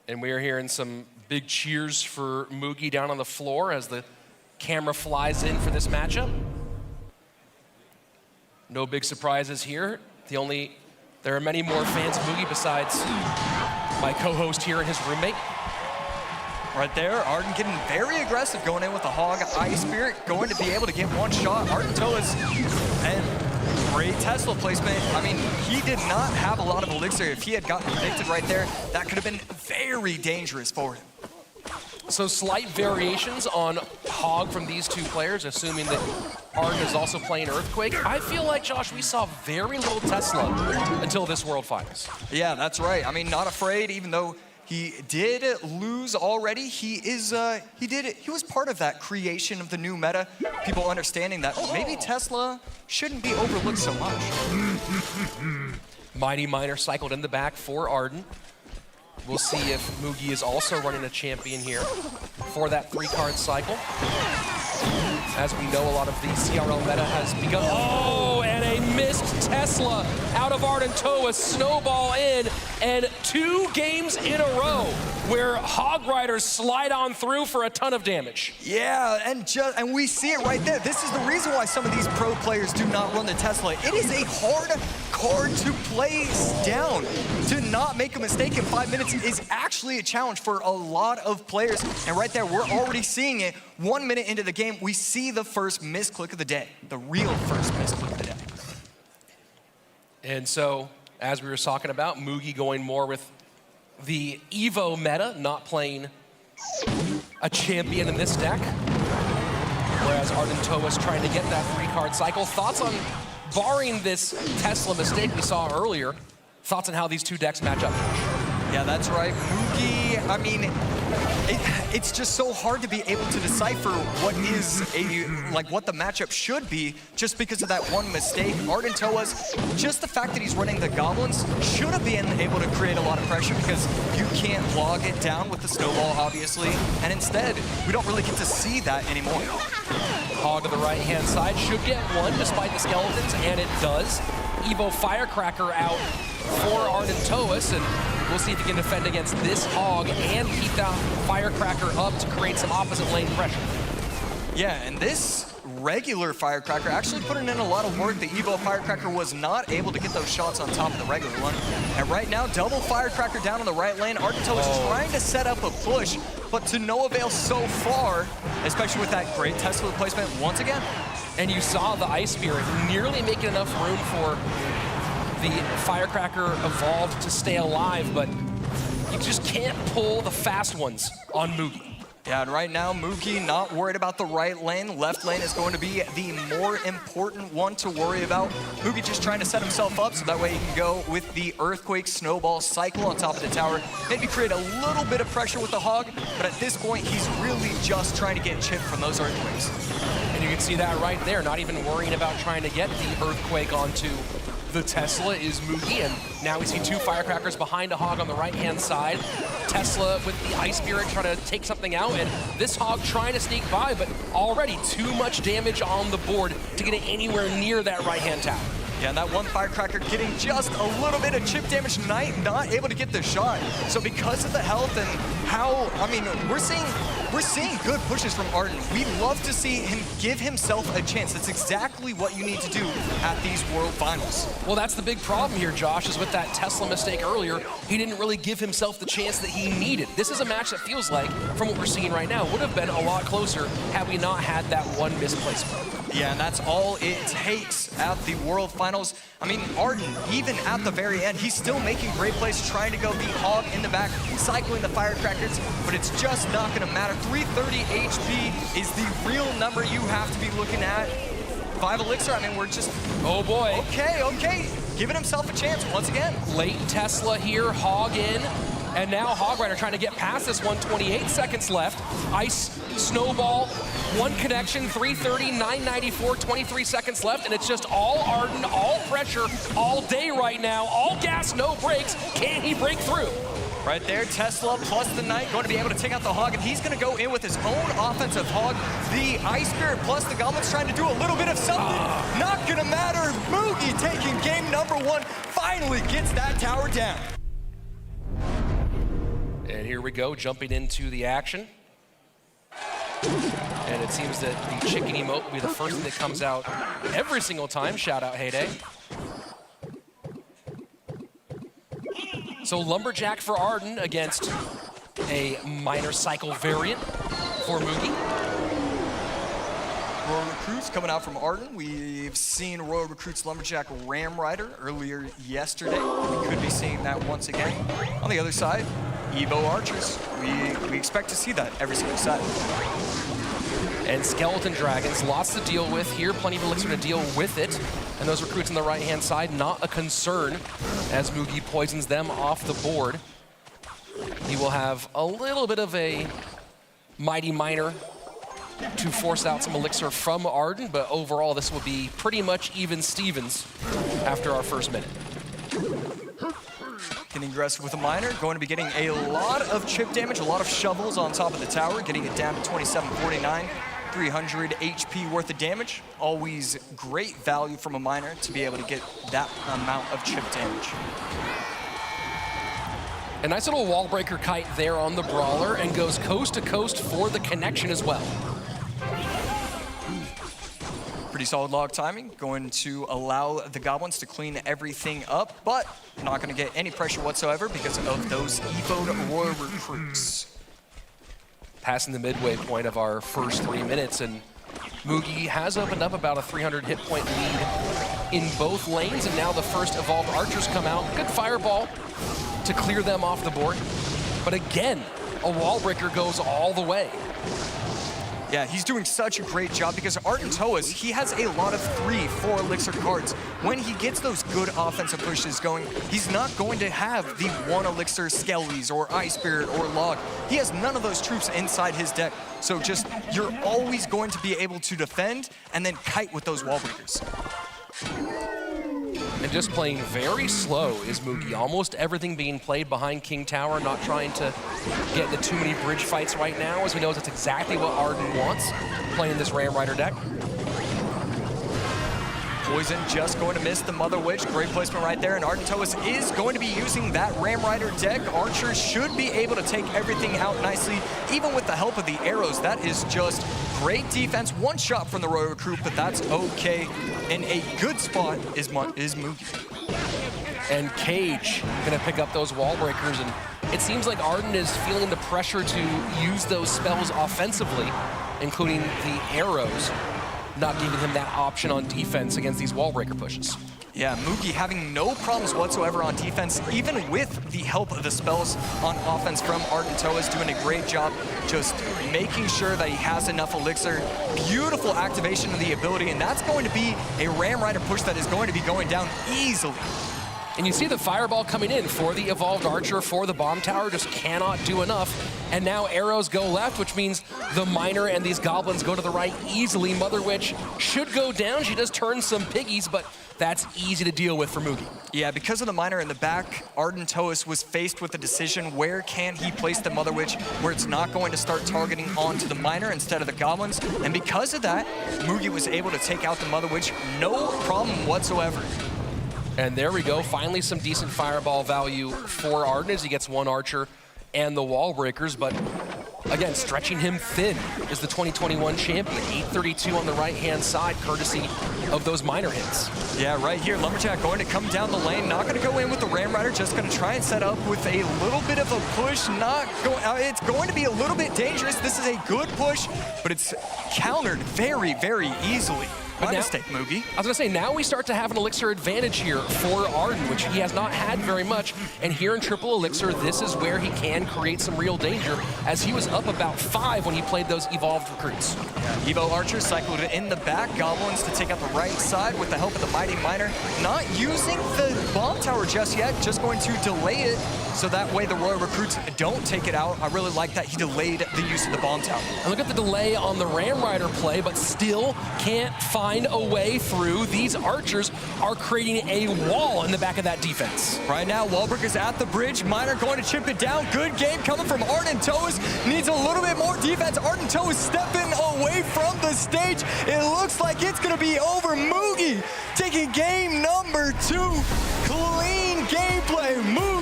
And we are hearing some big cheers for Mugi down on the floor as the camera flies in for this matchup. No big surprises here. There are many more fans of Mugi besides my co-host here and his roommate. Right there, Arden getting very aggressive, going in with a Hog Ice Spirit, going to be able to get one shot. Ardentoas, and great Tesla placement. I mean, he did not have a lot of elixir. If he had gotten predicted right there, that could have been very dangerous for him. So slight variations on Hog from these two players, assuming that Arden is also playing Earthquake. I feel like, Josh, we saw very little Tesla until this World Finals. Yeah, that's right. I mean, not afraid, even though he did lose already. He was part of that creation of the new meta. People understanding that maybe Tesla shouldn't be overlooked so much. Mighty Miner cycled in the back for Arden. We'll see if Mugi is also running a champion here for that 3-card cycle. As we know, a lot of the CRL meta has begun. Oh, and a missed Tesla out of Ardentoas, snowball in, and 2 games in a row where Hog Riders slide on through for a ton of damage. Yeah, and we see it right there. This is the reason why some of these pro players do not run the Tesla. It is a hard card to place down. To not make a mistake in 5 minutes is actually a challenge for a lot of players. And right there, we're already seeing it. 1 minute into the game, we see the first misclick of the day, the real first misclick of the day. And so, as we were talking about, Mugi going more with the Evo meta, not playing a champion in this deck. Whereas Ardentoas trying to get that 3-card cycle. Thoughts on, barring this Tesla mistake we saw earlier, thoughts on how these two decks match up? Yeah, that's right. Mugi, I mean, it's just so hard to be able to decipher what the matchup should be just because of that one mistake. Ardentoas, just the fact that he's running the Goblins should have been able to create a lot of pressure because you can't log it down with the snowball, obviously. And instead, we don't really get to see that anymore. Hog to the right-hand side should get one despite the skeletons, and it does. Evo Firecracker out for Ardentoas, and we'll see if he can defend against this Hog and keep that Firecracker up to create some opposite lane pressure. Yeah, and this regular Firecracker actually putting in a lot of work. The Evo Firecracker was not able to get those shots on top of the regular one. And right now, double Firecracker down on the right lane. Ardentoas trying to set up a push, but to no avail so far, especially with that great Tesla placement once again. And you saw the Ice Spirit nearly making enough room for the Firecracker Evolved to stay alive, but you just can't pull the fast ones on Mugi. Yeah, and right now, Mugi not worried about the right lane. Left lane is going to be the more important one to worry about. Mugi just trying to set himself up so that way he can go with the Earthquake Snowball cycle on top of the tower. Maybe create a little bit of pressure with the Hog, but at this point, he's really just trying to get chipped from those Earthquakes. And you can see that right there, not even worrying about trying to get the Earthquake onto the Tesla is Mugi, and now we see 2 Firecrackers behind a Hog on the right-hand side. Tesla with the Ice Spirit trying to take something out, and this Hog trying to sneak by, but already too much damage on the board to get it anywhere near that right-hand tower. Yeah, and that one Firecracker getting just a little bit of chip damage tonight, not able to get the shot. So because of the health and how, I mean, we're seeing good pushes from Arden. We love to see him give himself a chance. That's exactly what you need to do at these World Finals. Well, that's the big problem here, Josh, is with that Tesla mistake earlier, he didn't really give himself the chance that he needed. This is a match that feels like, from what we're seeing right now, would have been a lot closer had we not had that one misplacement. Yeah, and that's all it takes at the World Finals. I mean, Arden, even at the very end, he's still making great plays, trying to go the Hog in the back, cycling the Firecrackers, but it's just not going to matter. 330 HP is the real number you have to be looking at. 5 elixir, I mean, we're just... Oh boy. Okay. Giving himself a chance once again. Late Tesla here, Hog in. And now Hog Rider trying to get past this one, 28 seconds left. Ice, Snowball, 1 connection, 330, 994, 23 seconds left, and it's just all Arden, all pressure, all day right now, all gas, no brakes. Can he break through? Right there, Tesla plus the Knight going to be able to take out the Hog, and he's going to go in with his own offensive Hog. The Ice Spirit plus the Goblins trying to do a little bit of something. Not going to matter. Mugi taking game number 1, finally gets that tower down. And here we go, jumping into the action. And it seems that the chicken emote will be the first thing that comes out every single time. Shout out Heyday. So Lumberjack for Arden against a minor cycle variant for Mugi. Royal Recruits coming out from Arden. We've seen Royal Recruits Lumberjack Ram Rider earlier yesterday. We could be seeing that once again. On the other side, Evo Archers. We expect to see that every single set. And Skeleton Dragons, lots to deal with here, plenty of elixir to deal with it. And those recruits on the right-hand side, not a concern as Mugi poisons them off the board. He will have a little bit of a Mighty Miner to force out some elixir from Arden, but overall this will be pretty much even Stevens after our first minute. Getting aggressive with a miner, going to be getting a lot of chip damage, a lot of shovels on top of the tower, getting it down to 2749, 300 HP worth of damage. Always great value from a miner to be able to get that amount of chip damage. A nice little wall breaker kite there on the Brawler and goes coast to coast for the connection as well. Pretty solid log timing, going to allow the Goblins to clean everything up, but not going to get any pressure whatsoever because of those Evo'd Royal Recruits. Passing the midway point of our first 3 minutes, and Mugi has opened up about a 300 hit point lead in both lanes, and now the first evolved archers come out. Good fireball to clear them off the board. But again, a wall breaker goes all the way. Yeah, he's doing such a great job because Ardentoas, he has a lot of 3-4 elixir cards. When he gets those good offensive pushes going, he's not going to have the 1 elixir Skellies or Ice Spirit or Log. He has none of those troops inside his deck. So just, you're always going to be able to defend and then kite with those wall breakers. And just playing very slow is Mugi. Almost everything being played behind King Tower, not trying to get into too many bridge fights right now, as we know that's exactly what Arden wants, playing this Ram Rider deck. Poison just going to miss the Mother Witch. Great placement right there, and Ardentoas is going to be using that Ram Rider deck. Archers should be able to take everything out nicely, even with the help of the arrows. That is just great defense. One shot from the Royal Recruit, but that's okay. In a good spot is Mugi. And Cage gonna pick up those wall breakers, and it seems like Arden is feeling the pressure to use those spells offensively, including the arrows, not giving him that option on defense against these wall breaker pushes. Yeah, Mugi having no problems whatsoever on defense, even with the help of the spells on offense from Ardentoas, doing a great job just making sure that he has enough elixir. Beautiful activation of the ability, and that's going to be a Ram Rider push that is going to be going down easily. And you see the fireball coming in for the evolved archer, for the bomb tower, just cannot do enough. And now arrows go left, which means the miner and these goblins go to the right easily. Mother Witch should go down. She does turn some piggies, but that's easy to deal with for Mugi. Yeah, because of the miner in the back, Ardentoas was faced with the decision, where can he place the Mother Witch where it's not going to start targeting onto the miner instead of the goblins. And because of that, Mugi was able to take out the Mother Witch, no problem whatsoever. And there we go, finally some decent fireball value for Arden as he gets 1 archer and the wall breakers, but again, stretching him thin is the 2021 champion. 832 on the right-hand side, courtesy of those minor hits. Yeah, right here, Lumberjack going to come down the lane, not going to go in with the Ram Rider, just going to try and set up with a little bit of a push. It's going to be a little bit dangerous. This is a good push, but it's countered very, very easily. My mistake, Mugi. I was going to say, now we start to have an elixir advantage here for Arden, which he has not had very much. And here in triple elixir, this is where he can create some real danger, as he was up about 5 when he played those evolved recruits. Yeah, Evo Archers cycled in the back. Goblins to take out the right side with the help of the Mighty Miner. Not using the bomb tower just yet, just going to delay it so that way the Royal Recruits don't take it out. I really like that he delayed the use of the bomb tower. And look at the delay on the Ram Rider play, but still can't find a way through. These archers are creating a wall in the back of that defense. Right now, Wahlberg at the bridge. Miner going to chip it down. Good game coming from Ardentoas. Needs a little bit more defense. Ardentoas stepping away from the stage. It looks like it's going to be over. Mugi taking game number 2. Clean gameplay. Mugi